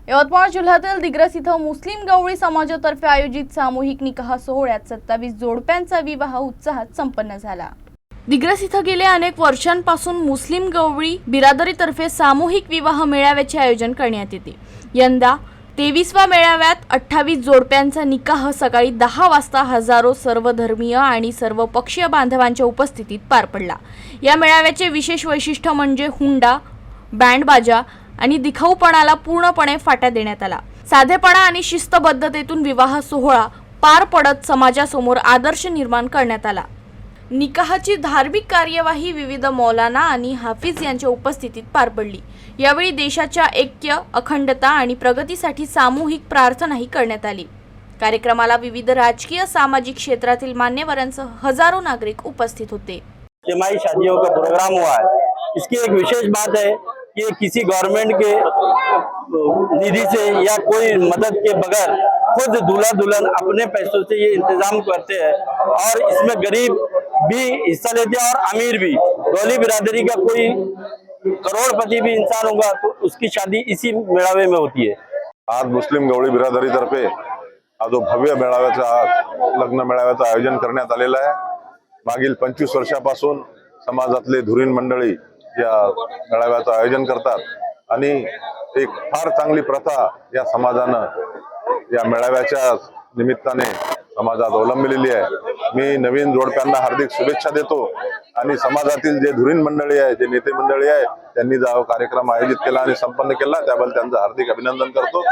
यवतमाळ जिल्ह्यातील दिग्रस इथं मुस्लिम गवळी समाजातर्फे आयोजित सामूहिक निकाह सोहळ्यात 27 जोडप्यांचा विवाह उत्साहात संपन्न झाला। दिग्रस इथं गेल्या अनेक वर्षांपासून मुस्लिम गवळी बिरादरीतर्फे सामूहिक विवाह मेळाव्याचे आयोजन करण्यात येते। यंदा 23व्या मेळाव्यात 28 जोडप्यांचा निकाह सकाळी 10 वाजता हजारो सर्वधर्मीय आणि सर्वपक्षीय बांधवांच्या उपस्थितीत पार पडला। या मेळाव्याचे विशेष वैशिष्ट्य म्हणजे हुंडा, बँडबाजा आणि दिखाऊपणाला पूर्णपणे फाटा देण्यात आला। साधेपणा आणि शिस्तबद्धतेतून विवाह सोहळा पार पडत समाजासमोर आदर्श निर्माण करण्यात आला। निकाहाची धार्मिक कार्यवाही विविध मौलाना आणि हाफिज यांच्या उपस्थितीत पार पडली। यावेळी देशाच्या ऐक्य, अखंडता आणि प्रगतीसाठी सामूहिक प्रार्थनाही करण्यात आली। कार्यक्रमाला विविध राजकीय सामाजिक क्षेत्रातील मान्यवरांसह हजारों नागरिक उपस्थित होते। जमाई शादियों का प्रोग्राम हुआ है। इसकी एक विशेष बात है कि किसी गवर्नमेंट के निधि से या कोई मदद के बगैर खुद दूल्हा दुल्हन अपने पैसों से ये इंतजाम करते हैं और इसमें गरीब भी हिस्सा लेते हैं और अमीर भी। गौली बिरादरी का कोई करोड़पति भी इंसान होगा तो उसकी शादी इसी मेळावे में होती है। आज मुस्लिम गवळी बिरादरीतर्फे हा जो भव्य मेळाव्याचा लग्न मेळाव्याचं आयोजन करण्यात आलेलं आहे। मागील 25 वर्षापासून समाजातले धुरीण मंडळी या मेळाव्याचं आयोजन करतात आणि एक फार चांगली प्रथा या समाजानं या मेळाव्याच्या निमित्ताने समाजात अवलंबलेली आहे। मी नवीन जोडप्यांना हार्दिक शुभेच्छा देतो आणि समाजातील जे धुरीण मंडळी आहे, जे नेते मंडळी आहे, त्यांनी जो कार्यक्रम आयोजित केला आणि संपन्न केला त्याबद्दल त्यांचं हार्दिक अभिनंदन करतो।